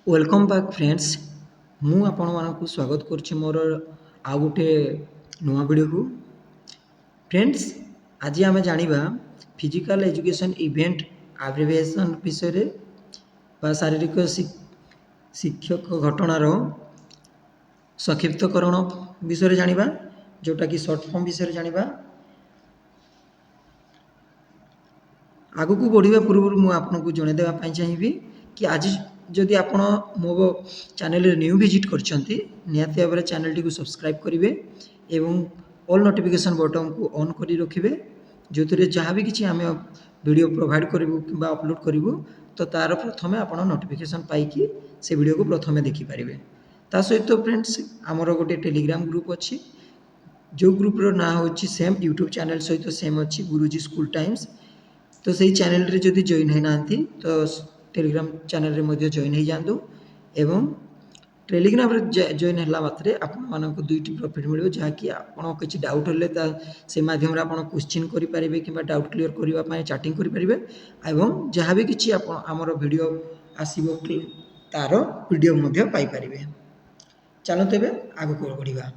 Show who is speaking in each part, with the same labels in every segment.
Speaker 1: Welcome back friends मु आपण मानकु स्वागत करछि मोर आ गुटे नुआ वीडियो को फ्रेंड्स आज आम जानिबा फिजिकल एजुकेशन इवेंट एब्रिविएशन विषय रे बा शारीरिक शिक्षक घटनार संक्षिप्तकरण विषय रे जानिबा जोटा कि शॉर्ट फॉर्म विषय रे जानिबा आगु को बढ़िया पूर्व मु आपनको जणे देबा पई चाहिबी कि आज जदि आपण मो चैनल रे न्यू विजिट करछंती निहाती भाबरे चैनल टी को सब्सक्राइब करिवे एवं ऑल नोटिफिकेशन बटन को ऑन करी रखिबे जोथिरे जहाँ भी किछि आमे वीडियो प्रोवाइड करिवु किबा अपलोड करिवु तो तार प्रथमे आपण नोटिफिकेशन पाई कि से वीडियो को प्रथमे देखि परिबे ता सहित फ्रेंड्स हमर गोटे टेलीग्राम ग्रुप अछि जो ग्रुप रो ना होछि सेम यूट्यूब चैनल सहित सेम अछि गुरुजी स्कूल टाइम्स तो सही चैनल रे जदि जॉइन है नांती तो टेलीग्राम चैनल रे मध्ये जॉइन हो जांदु एवं टेलीग्राम रे जॉइन हला मात्रे आपन मानको दुईटी प्रॉफिट मिलियो जहा कि आपन किछि डाउट हले ता से माध्यम रे आपन क्वेश्चन करि परिबे किबा डाउट क्लियर करिवा पय चैटिंग करि परिबे एवं जहा भी किछि आपन हमर वीडियो आसीबो तारो वीडियो मध्ये पाई परिबे चलो तेबे आगु को बढ़िबा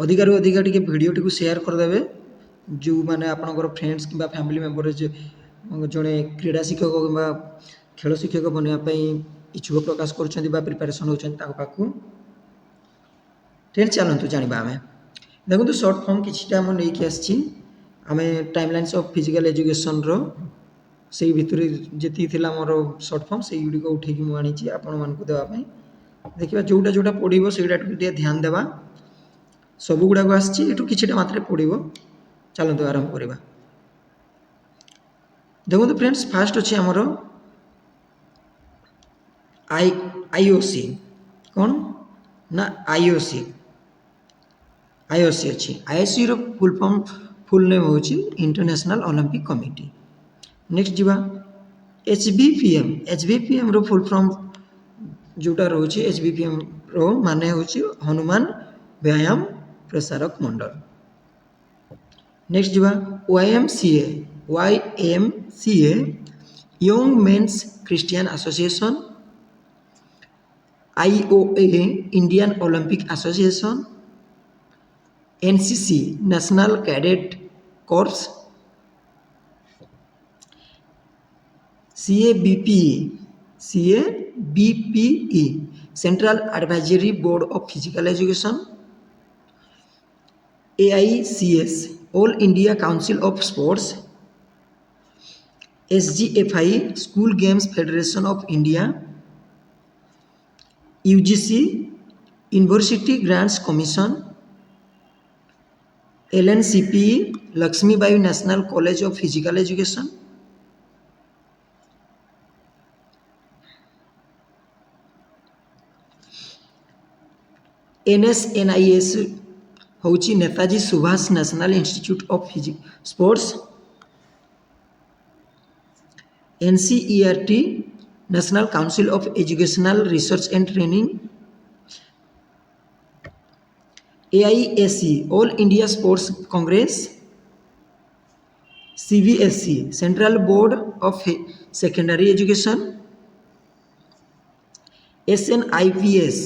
Speaker 1: अधिकार अधिकार टिके वीडियो टिकु शेयर कर देबे जो माने आपनकर फ्रेंड्स किबा फैमिली मेंबर जे जड़े क्रीड़ा शिक्षक कि खेल शिक्षक बनवाई इच्छुक प्रकाश कर प्रिपेरेसन होती चलतु जाना आम देखो सर्ट फॉर्म किटा नहीं आसी आम टाइमलाइंस ऑफ फिजिकल एजुकेशन रो से भितर जी मोर सर्ट फॉर्म से गुड़िक उठे मुझे आपण मानक देवाई देखा जोटा जोटा पढ़ो से ध्यान देवा सब गुड़ाक आटा मात्र पढ़ो चलते आरंभ करवा देखो फ्रेंड्स फास्ट अच्छे आमर आईओसी कौन ना आईओसी अच्छी आईओसी रो फुल नेम हूँ इंटरनेशनल ओलंपिक कमिटी नेक्स्ट जीवा एचबीपीएम रो फुल फॉर्म जोटा रोचे एचबीपीएम रो माने हूँ हनुमान व्यायाम प्रसारक मंडल नेक्स्ट जीवा YMCA Young Men's Christian Association IOA Indian Olympic Association NCC National Cadet Corps CABPE Central Advisory Board of Physical Education AICS All India Council of Sports SGFI School Games Federation of India UGC University Grants Commission LNCPE Lakshmi Bai National College of Physical Education NSNIS होची Netaji Subhash national institute of sports NCERT national council of educational research and training AISC all India sports Congress CBSE central board of secondary education SNIPES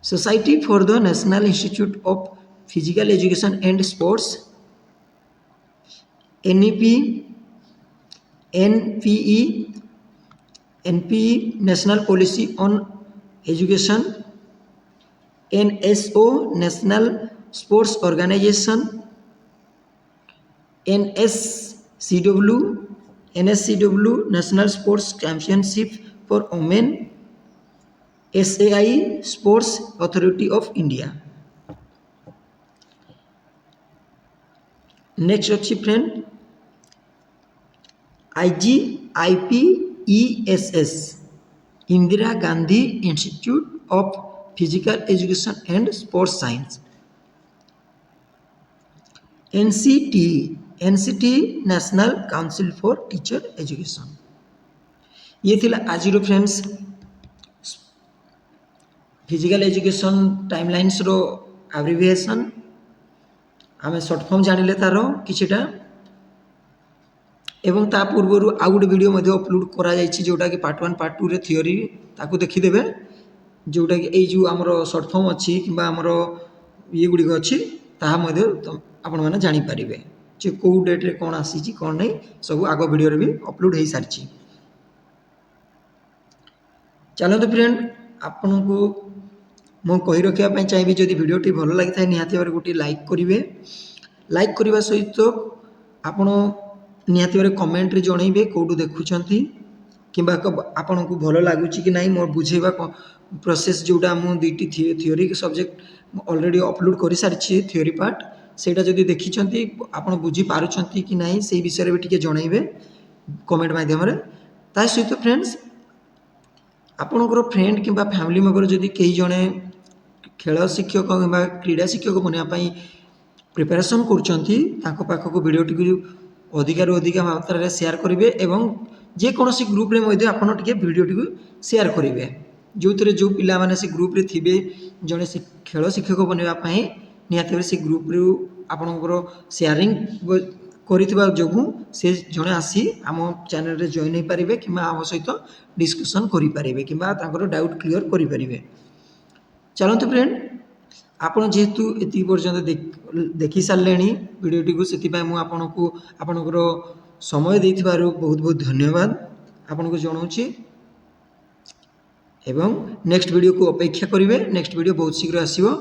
Speaker 1: Society for the National Institute of Physical Education and Sports NEP NPE National Policy on Education NSO National Sports Organization NSCW National Sports Championship for Women SAI Sports Authority of India next अच्छी friend IGIPESS Indira Gandhi institute of physical education and sports science NCT national council for teacher education ये थिला आज friends physical education timelines रो abbreviation आम short form जानिले तार किछिटा एवं ता पूर्वर आउ गोटे वीडियो मध्य अपलोड करा जायछि जोटा कि पार्ट 1 पार्ट 2 रे थियोरी ताकू देखिदेबे जोटा कि एई जो हमर शॉर्ट फॉर्म अछि किबा हमर ये गुडी अछि ताहा मध्य आपण माने जानि परिबे जे को डेट रे कोन आसी कोन नै सब आगो वीडियो रे भी अपलोड हो सारी। चलते फ्रेंड आपन को मु कहि रखिया चाहिए जदि वीडियोटी भल लगी था निहाती भाव गोटे लाइक करेंगे। लाइक करने सहित आपण निहाती भाव कमेंट रे जनइबे कौटू देखुंत कि आपन को भल लगुच कि नहीं मोर बुझेबा प्रोसेस जोटा मु दुईटी थियोरी सब्जेक्ट ऑलरेडी अपलोड कर सारी थियोरी पार्ट सेटा जदि देखी आपन बुझी पारुछंती कि नहीं से विषय भी टिके जनइबे कमेंट माध्यम रे। ता सहित फ्रेंड्स आपणकर फ्रेंड कि फैमिली मेम्बर जदि कई जड़े खेल शिक्षक कि क्रीड़ा शिक्षक बनवाई प्रिपेरेसन करखक भिडटी को अधिकार अधिक मात्रा रे शेयर करेंगे एवं जेकोसी ग्रुप रे आपड़ टे भिडटी को शेयर करेंगे जो थे जो पिला माने से ग्रुप रे थिबे जड़े खेल शिक्षक बनवाई निहाती भाव से ग्रुप रू आपणकर शेयरिंग करिथिबा जोगु से जड़े आसी आम चैनल रे जॉइन हो पारे कि आम सहित डिस्कसन करें कि डाउट क्लीयर करें। चलते फ्रेंड आपन जेहेतु ये पर्यंत देखी सारे वीडियोटी को से आपणकर समय देथिबारु बहुत बहुत धन्यवाद आपन को जनाऊँगी एवं नेक्स्ट वीडियो को अपेक्षा करेंगे। नेक्स्ट वीडियो बहुत शीघ्र आसिबो।